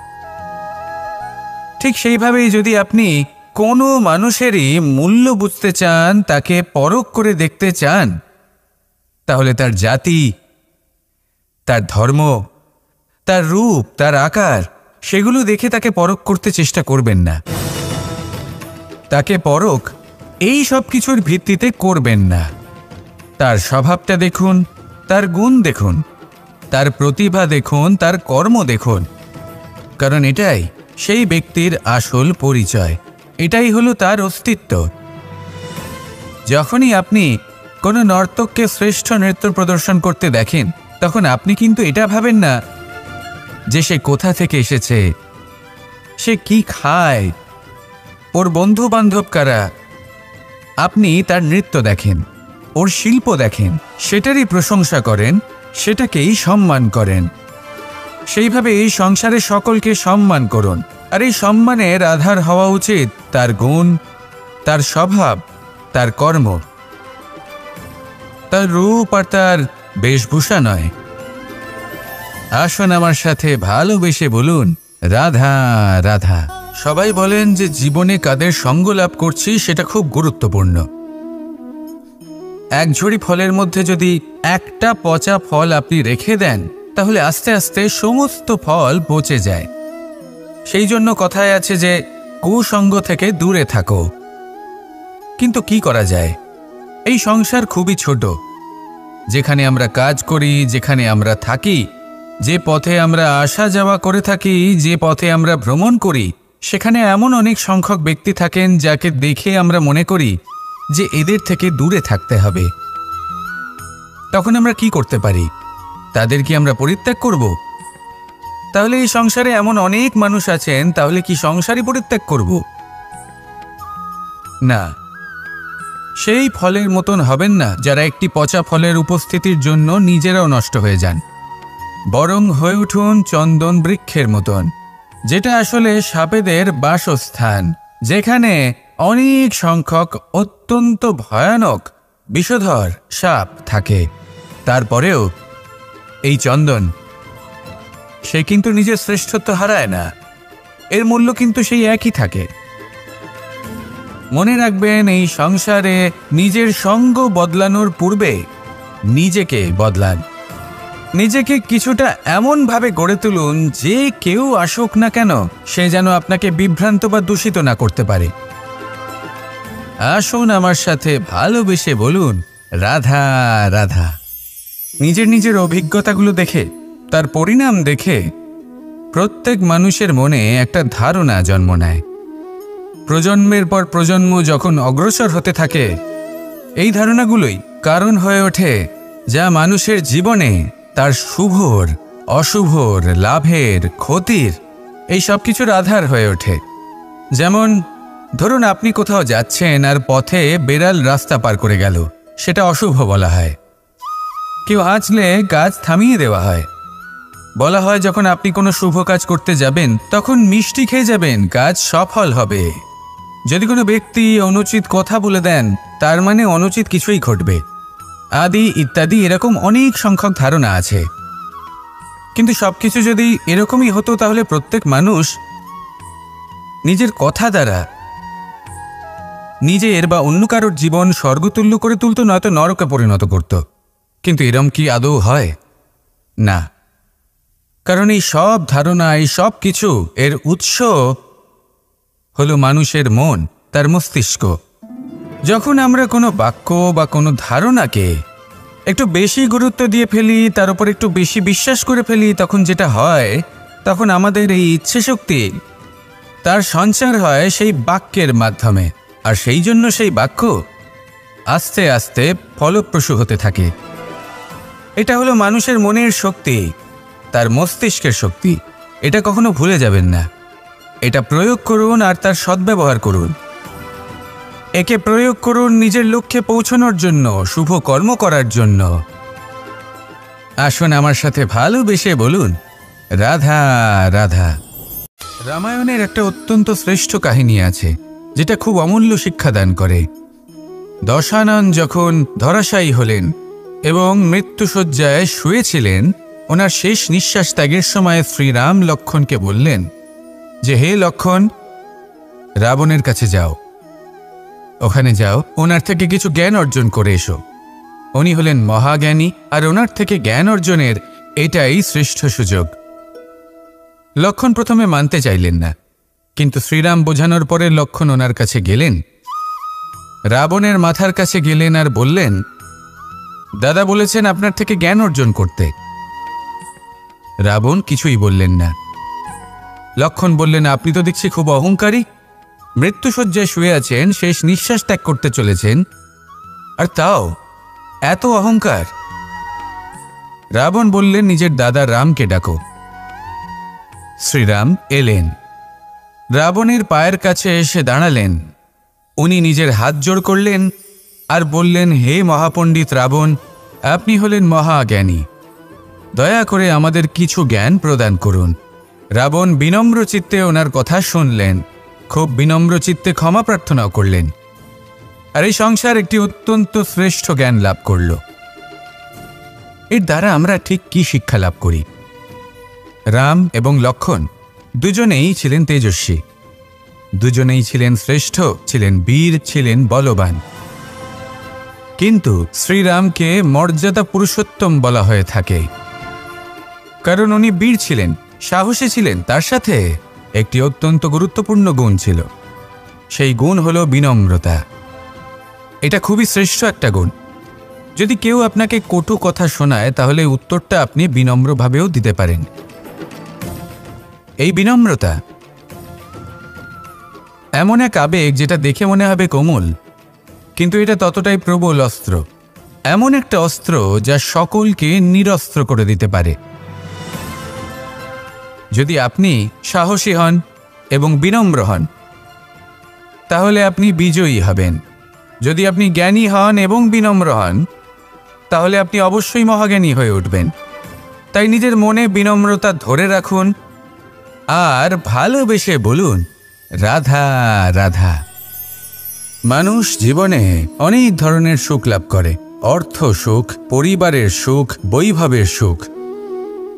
ঠিক সেইভাবেই যদি আপনি কোনো মানুষেরই মূল্য বুঝতে চান, তাকে পরখ করে দেখতে চান, তাহলে তার জাতি, তার ধর্ম, তার রূপ, তার আকার, সেগুলো দেখে তাকে পরখ করতে চেষ্টা করবেন না। তাকে পরখ এই সব কিছুর ভিত্তিতে করবেন না। তার স্বভাবটা দেখুন, তার গুণ দেখুন, তার প্রতিভা দেখুন, তার কর্ম দেখুন, কারণ এটাই সেই ব্যক্তির আসল পরিচয়। এটাই হলো তার অস্তিত্ব। যখনই আপনি কোনো নর্তককে শ্রেষ্ঠ নৃত্য প্রদর্শন করতে দেখেন, তখন আপনি কিন্তু এটা ভাবেন না যে সে কোথা থেকে এসেছে, সে কি খায়, ওর বন্ধু বান্ধব কারা। আপনি তার নৃত্য দেখেন, ওর শিল্প দেখেন, সেটারই প্রশংসা করেন, সেটাকেই সম্মান করেন। সেইভাবে এই সংসারে সকলকে সম্মান করুন। আর এই সম্মানের আধার হওয়া উচিত তার গুণ, তার স্বভাব, তার কর্ম, তার রূপ আর তার বেশভূষা নয়। আসুন আমার সাথে ভালোবেসে বলুন, রাধা রাধা। সবাই বলেন যে জীবনে কাদের সঙ্গ লাভ করছি সেটা খুব গুরুত্বপূর্ণ। এক ঝুড়ি ফলের মধ্যে যদি একটা পচা ফল আপনি রেখে দেন, তাহলে আস্তে আস্তে সমস্ত ফল পচে যায়। সেই জন্য কথায় আছে যে কুসঙ্গ থেকে দূরে থাকো। কিন্তু কি করা যায়? এই সংসার খুবই ছোট। যেখানে আমরা কাজ করি, যেখানে আমরা থাকি, যে পথে আমরা আসা যাওয়া করে থাকি, যে পথে আমরা ভ্রমণ করি, সেখানে এমন অনেক সংখ্যক ব্যক্তি থাকেন যাকে দেখে আমরা মনে করি যে এদের থেকে দূরে থাকতে হবে। তখন আমরা কি করতে পারি? তাদের কি আমরা পরিত্যাগ করব? তাহলে এই সংসারে এমন অনেক মানুষ আছেন, তাহলে কি সংসারই পরিত্যাগ করব? না, সেই ফলের মতন হবেন না যারা একটি পচা ফলের উপস্থিতির জন্য নিজেরাও নষ্ট হয়ে যান। বরং হয়ে উঠুন চন্দন বৃক্ষের মতন, যেটা আসলে সাপেদের বাসস্থান, যেখানে অনেক সংখ্যক অত্যন্ত ভয়ানক বিষধর সাপ থাকে। তারপরেও এই চন্দন, সে কিন্তু নিজের শ্রেষ্ঠত্ব হারায় না। এর মূল্য কিন্তু সেই একই থাকে। মনে রাখবেন, এই সংসারে নিজের সঙ্গ বদলানোর পূর্বে নিজেকে বদলান। নিজেকে কিছুটা এমনভাবে গড়ে তুলুন যে কেউ আসুক না কেন, সে যেন আপনাকে বিভ্রান্ত বা দূষিত না করতে পারে। আসুন আমার সাথে ভালোবেসে বলুন, রাধা রাধা। নিজের নিজের অভিজ্ঞতাগুলো দেখে, তার পরিণাম দেখে প্রত্যেক মানুষের মনে একটা ধারণা জন্ম নেয়। প্রজন্মের পর প্রজন্ম যখন অগ্রসর হতে থাকে, এই ধারণাগুলোই কারণ হয়ে ওঠে যা মানুষের জীবনে তার শুভর, অশুভর, লাভের, ক্ষতির, এই সব কিছুর আধার হয়ে ওঠে। যেমন ধরুন, আপনি কোথাও যাচ্ছেন আর পথে বেড়াল রাস্তা পার করে গেল, সেটা অশুভ বলা হয়। কেউ হাঁচলে কাজ থামিয়ে দেওয়া হয়। বলা হয় যখন আপনি কোনো শুভ কাজ করতে যাবেন, তখন মিষ্টি খেয়ে যাবেন, কাজ সফল হবে। যদি কোনো ব্যক্তি অনুচিত কথা বলে দেন, তার মানে অনুচিত কিছুই ঘটবে, আদি ইত্যাদি এরকম অনেক সংখ্যক ধারণা আছে। কিন্তু সবকিছু যদি এরকমই হতো, তাহলে প্রত্যেক মানুষ নিজের কথা দ্বারা নিজের বা অন্য কারোর জীবন স্বর্গতুল্য করে তুলত, নয়তো নরকে পরিণত করত। কিন্তু এরম কি আদৌ হয়? না। কারণ এই সব ধারণা, এই সব কিছু এর উৎস হলো মানুষের মন, তার মস্তিষ্ক। যখন আমরা কোনো বাক্য বা কোনো ধারণাকে একটু বেশি গুরুত্ব দিয়ে ফেলি, তার উপর একটু বেশি বিশ্বাস করে ফেলি, তখন যেটা হয়, তখন আমাদের এই ইচ্ছে শক্তি তার সঞ্চার হয় সেই বাক্যের মাধ্যমে। আর সেই জন্য সেই বাক্য আস্তে আস্তে ফলপ্রসূ হতে থাকে। এটা হলো মানুষের মনের শক্তি, তার মস্তিষ্কের শক্তি। এটা কখনো ভুলে যাবেন না। এটা প্রয়োগ করুন আর তার সদ্ব্যবহার করুন। একে প্রয়োগ করুন নিজের লক্ষ্যে পৌঁছানোর জন্য, শুভ কর্ম করার জন্য। আসুন আমার সাথে ভালোবেসে বলুন, রাধা রাধা। রামায়ণের একটা অত্যন্ত শ্রেষ্ঠ কাহিনী আছে, যেটা খুব অমূল্য শিক্ষাদান করে। দশানন যখন ধরাশায়ী হলেন এবং মৃত্যুশয্যায় শুয়েছিলেন, ওনার শেষ নিঃশ্বাস ত্যাগের সময় শ্রীরাম লক্ষ্মণকে বললেন যে, হে লক্ষ্মণ, রাবণের কাছে যাও, ওখানে যাও, ওনার থেকে কিছু জ্ঞান অর্জন করে এসো। উনি হলেন মহাজ্ঞানী, আর ওনার থেকে জ্ঞান অর্জনের এটাই শ্রেষ্ঠ সুযোগ। লক্ষ্মণ প্রথমে মানতে চাইলেন না, কিন্তু শ্রীরাম বোঝানোর পরে লক্ষ্মণ ওনার কাছে গেলেন, রাবণের মাথার কাছে গেলেন আর বললেন, দাদা বলেছেন আপনার থেকে জ্ঞান অর্জন করতে। রাবণ কিছুই বললেন না। লক্ষ্মণ বললেন, আপনি তো দেখছি খুব অহংকারী, মৃত্যুশয্যায় শুয়ে আছেন, শেষ নিঃশ্বাস ত্যাগ করতে চলেছেন, আর তাও এত অহংকার। রাবণ বললেন, নিজের দাদা রামকে ডাকো। শ্রীরাম এলেন, রাবণের পায়ের কাছে এসে দাঁড়ালেন। উনি নিজের হাত জোড় করলেন আর বললেন, হে মহাপণ্ডিত রাবণ, আপনি হলেন মহাজ্ঞানী, দয়া করে আমাদের কিছু জ্ঞান প্রদান করুন। রাবণ বিনম্র চিত্তে ওনার কথা শুনলেন, খুব বিনম্র চিত্তে ক্ষমা প্রার্থনাও করলেন, আর এই সংসার একটি অত্যন্ত শ্রেষ্ঠ জ্ঞান লাভ করল। এর দ্বারা আমরা ঠিক কি শিক্ষা লাভ করি? রাম এবং লক্ষ্মণ দুজনেই ছিলেন তেজস্বী, দুজনেই ছিলেন শ্রেষ্ঠ, ছিলেন বীর, ছিলেন বলবান। কিন্তু শ্রীরামকে মর্যাদা পুরুষোত্তম বলা হয়ে থাকে, কারণ উনি বীর ছিলেন, সাহসী ছিলেন। তার সাথে একটি অত্যন্ত গুরুত্বপূর্ণ গুণ ছিল, সেই গুণ হলো বিনম্রতা। এটা খুবই শ্রেষ্ঠ একটা গুণ। যদি কেউ আপনাকে কটু কথা শোনায়, তাহলে উত্তরটা আপনি বিনম্রভাবেও দিতে পারেন। এই বিনম্রতা এমন এক আবেগ, যেটা দেখে মনে হবে কোমল, কিন্তু এটা ততটাই প্রবল অস্ত্র। এমন একটা অস্ত্র যা সকলকে নিরস্ত্র করে দিতে পারে। যদি আপনি সাহসী হন এবং বিনম্র হন, তাহলে আপনি বিজয়ী হবেন। যদি আপনি জ্ঞানী হন এবং বিনম্র হন, তাহলে আপনি অবশ্যই মহাজ্ঞানী হয়ে উঠবেন। তাই নিজের মনে বিনম্রতা ধরে রাখুন আর ভালোবেসে বলুন, রাধা রাধা। মানুষ জীবনে অনেক ধরনের সুখ লাভ করে, অর্থ সুখ, পরিবারের সুখ, বৈভবের সুখ।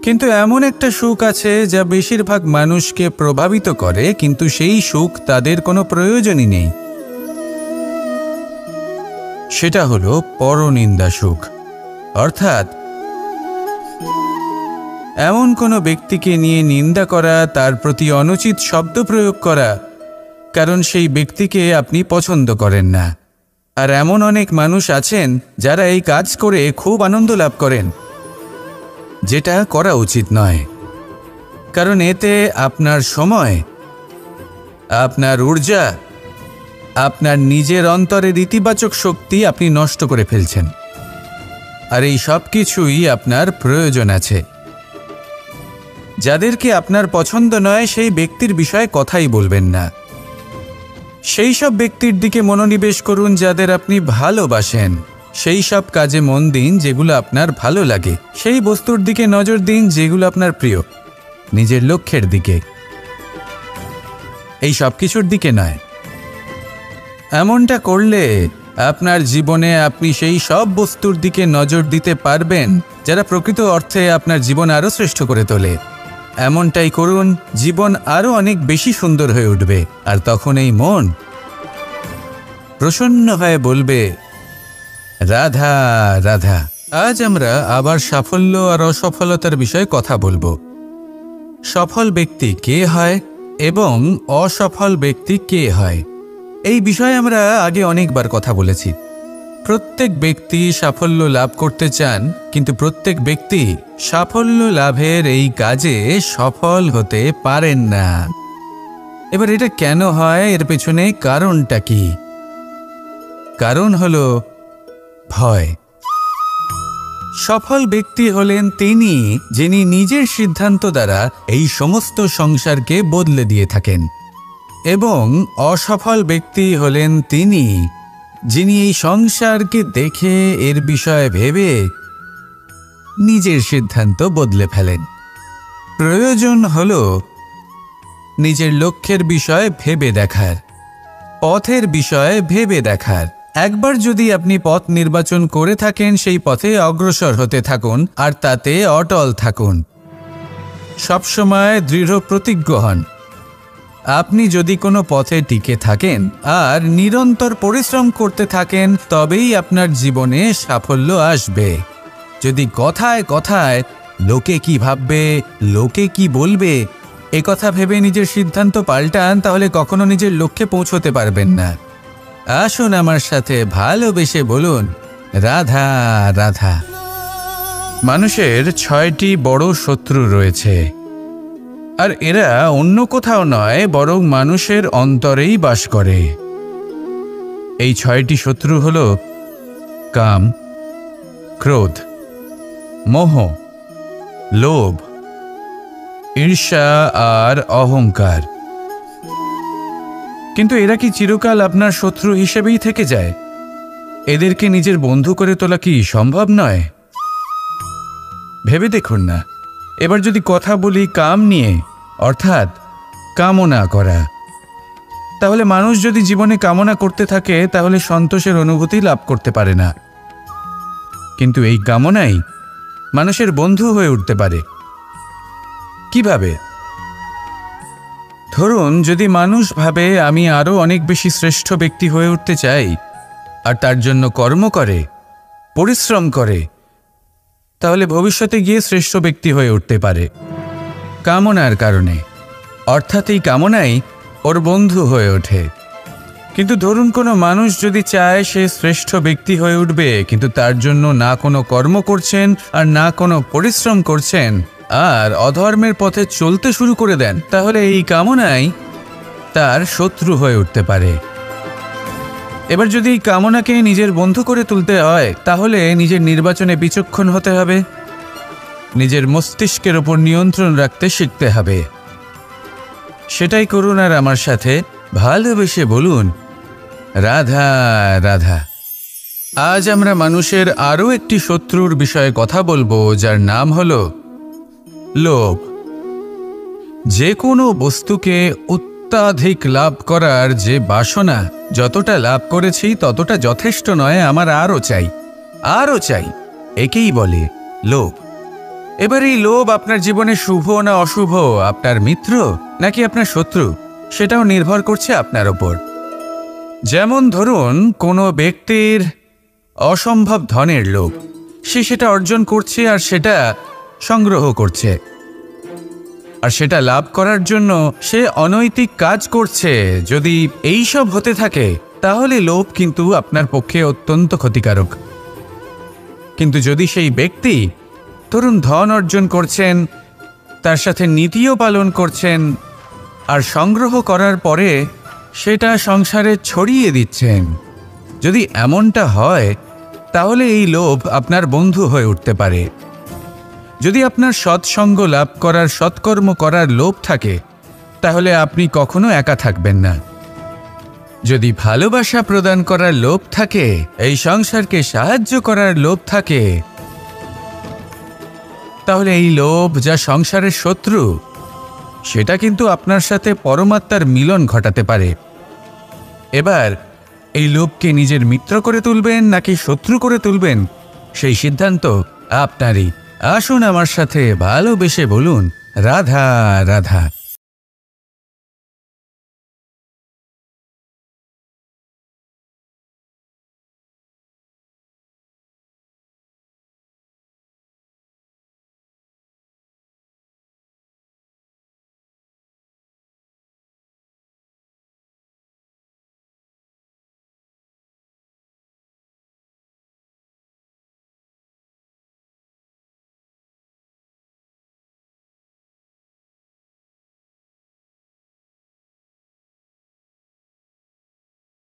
কিন্তু এমন একটা সুখ আছে যা বেশিরভাগ মানুষকে প্রভাবিত করে, কিন্তু সেই সুখ তাদের কোনো প্রয়োজনই নেই। সেটা হলো পরনিন্দা সুখ। অর্থাৎ এমন কোনো ব্যক্তিকে নিয়ে নিন্দা করা, তার প্রতি অনুচিত শব্দ প্রয়োগ করা, কারণ সেই ব্যক্তিকে আপনি পছন্দ করেন না। আর এমন অনেক মানুষ আছেন যারা এই কাজ করে খুব আনন্দ লাভ করেন, যেটা করা উচিত নয়। কারণ এতে আপনার সময়, আপনার ঊর্জা, আপনার নিজের অন্তরের ইতিবাচক শক্তি আপনি নষ্ট করে ফেলছেন। আর এই সব কিছুই আপনার প্রয়োজন আছে। যাদেরকে আপনার পছন্দ নয়, সেই ব্যক্তির বিষয়ে কথাই বলবেন না। সেই সব ব্যক্তির দিকে মনোনিবেশ করুন যাদের আপনি ভালোবাসেন। সেই সব কাজে মন দিন যেগুলো আপনার ভালো লাগে। সেই বস্তুর দিকে নজর দিন যেগুলো আপনার প্রিয়, নিজের লক্ষ্যের দিকে, এই সব কিছুর দিকে নয়। এমনটা করলে আপনার জীবনে আপনি সেই সব বস্তুর দিকে নজর দিতে পারবেন যারা প্রকৃত অর্থে আপনার জীবন আরও শ্রেষ্ঠ করে তোলে। এমনটাই করুন, জীবন আরও অনেক বেশি সুন্দর হয়ে উঠবে। আর তখন এই মন প্রসন্ন হয়ে বলবে, রাধা রাধা। আজ আমরা আবার সাফল্য আর অসফলতার বিষয়ে কথা বলবো। সফল ব্যক্তি কে হয় এবং অসফল ব্যক্তি কে হয়, এই বিষয়ে আমরা আগে অনেকবার কথা বলেছি। প্রত্যেক ব্যক্তি সাফল্য লাভ করতে চান, কিন্তু প্রত্যেক ব্যক্তি সাফল্য লাভের এই কাজে সফল হতে পারেন না। এবার এটা কেন হয়, এর পেছনে কারণটা কি? কারণ হলো ভয়। সফল ব্যক্তি হলেন তিনি যিনি নিজের সিদ্ধান্ত দ্বারা এই সমস্ত সংসারকে বদলে দিয়ে থাকেন, এবং অসফল ব্যক্তি হলেন তিনি যিনি এই সংসারকে দেখে এর বিষয়ে ভেবে নিজের সিদ্ধান্ত বদলে ফেলেন। প্রয়োজন হল নিজের লক্ষ্যের বিষয়ে ভেবে দেখার, পথের বিষয়ে ভেবে দেখার। একবার যদি আপনি পথ নির্বাচন করে থাকেন, সেই পথে অগ্রসর হতে থাকুন আর তাতে অটল থাকুন। সবসময় দৃঢ় প্রতিজ্ঞ হন। আপনি যদি কোনো পথে টিকে থাকেন আর নিরন্তর পরিশ্রম করতে থাকেন, তবেই আপনার জীবনে সাফল্য আসবে। যদি কথায় কথায় লোকে কি ভাববে, লোকে কি বলবে, একথা ভেবে নিজের সিদ্ধান্ত পাল্টান, তাহলে কখনো নিজের লক্ষ্যে পৌঁছতে পারবেন না। আসুন আমার সাথে ভালোবেসে বলুন, রাধা রাধা। মানুষের 6টি বড় শত্রু রয়েছে, আর এরা অন্য কোথাও নয়, বরং মানুষের অন্তরেই বাস করে। এই 6টি শত্রু হল কাম, ক্রোধ, মোহ, লোভ, ঈর্ষা আর অহংকার। কিন্তু এরা কি চিরকাল আপনার শত্রু হিসেবেই থেকে যায়? এদেরকে নিজের বন্ধু করে তোলা কি সম্ভব নয়? ভেবে দেখুন না। এবার যদি কথা বলি কাম নিয়ে, অর্থাৎ কামনা করা, তাহলে মানুষ যদি জীবনে কামনা করতে থাকে তাহলে সন্তোষের অনুভূতি লাভ করতে পারে না। কিন্তু এই কামনাই মানুষের বন্ধু হয়ে উঠতে পারে। কিভাবে? ধরুন, যদি মানুষ ভাবে আমি আরও অনেক বেশি শ্রেষ্ঠ ব্যক্তি হয়ে উঠতে চাই, আর তার জন্য কর্ম করে, পরিশ্রম করে, তাহলে ভবিষ্যতে গিয়ে শ্রেষ্ঠ ব্যক্তি হয়ে উঠতে পারে কামনার কারণে। অর্থাৎ এই কামনাই ওর বন্ধু হয়ে ওঠে। কিন্তু ধরুন কোনো মানুষ যদি চায় সে শ্রেষ্ঠ ব্যক্তি হয়ে উঠবে, কিন্তু তার জন্য না কোনো কর্ম করছেন আর না কোনো পরিশ্রম করছেন, আর অধর্মের পথে চলতে শুরু করে দেন, তাহলে এই কামনাই তার শত্রু হয়ে উঠতে পারে। এবার যদি এই কামনাকে নিজের বন্ধু করে তুলতে হয়, তাহলে নিজের নির্বাচনে বিচক্ষণ হতে হবে, নিজের মস্তিষ্কের ওপর নিয়ন্ত্রণ রাখতে শিখতে হবে। সেটাই করুন আর আমার সাথে ভালোবেসে বলুন, রাধা রাধা। আজ আমরা মানুষের আরও একটি শত্রুর বিষয়ে কথা বলবো, যার নাম হলো লোভ। যে কোনো বস্তুকে অত্যাধিক লাভ করার যে বাসনা, যতটা লাভ করেছি ততটা যথেষ্ট নয়, আমার আরও চাই, আরও চাই, একেই বলে লোভ। এবার এই লোভ আপনার জীবনে শুভ না অশুভ, আপনার মিত্র নাকি আপনার শত্রু, সেটাও নির্ভর করছে আপনার ওপর। যেমন ধরুন কোনো ব্যক্তির অসম্ভব ধনের লোভ, সে সেটা অর্জন করছে আর সেটা সংগ্রহ করছে, আর সেটা লাভ করার জন্য সে অনৈতিক কাজ করছে। যদি এই সব হতে থাকে তাহলে লোভ কিন্তু আপনার পক্ষে অত্যন্ত ক্ষতিকারক। কিন্তু যদি সেই ব্যক্তি ধরুন ধন অর্জন করছেন, তার সাথে নীতিও পালন করছেন, আর সংগ্রহ করার পরে সেটা সংসারে ছড়িয়ে দিচ্ছেন, যদি এমনটা হয় তাহলে এই লোভ আপনার বন্ধু হয়ে উঠতে পারে। যদি আপনার সৎসঙ্গ লাভ করার, সৎকর্ম করার লোভ থাকে, তাহলে আপনি কখনো একা থাকবেন না। যদি ভালোবাসা প্রদান করার লোভ থাকে, এই সংসারকে সাহায্য করার লোভ থাকে, তাহলে এই লোভ যা সংসারের শত্রু, সেটা কিন্তু আপনার সাথে পরমাত্মার মিলন ঘটাতে পারে। এবার এই লোভকে নিজের মিত্র করে তুলবেন নাকি শত্রু করে তুলবেন সেই সিদ্ধান্ত আপনারই। আসুন আমার সাথে, ভালোবেসে বলুন রাধা রাধা।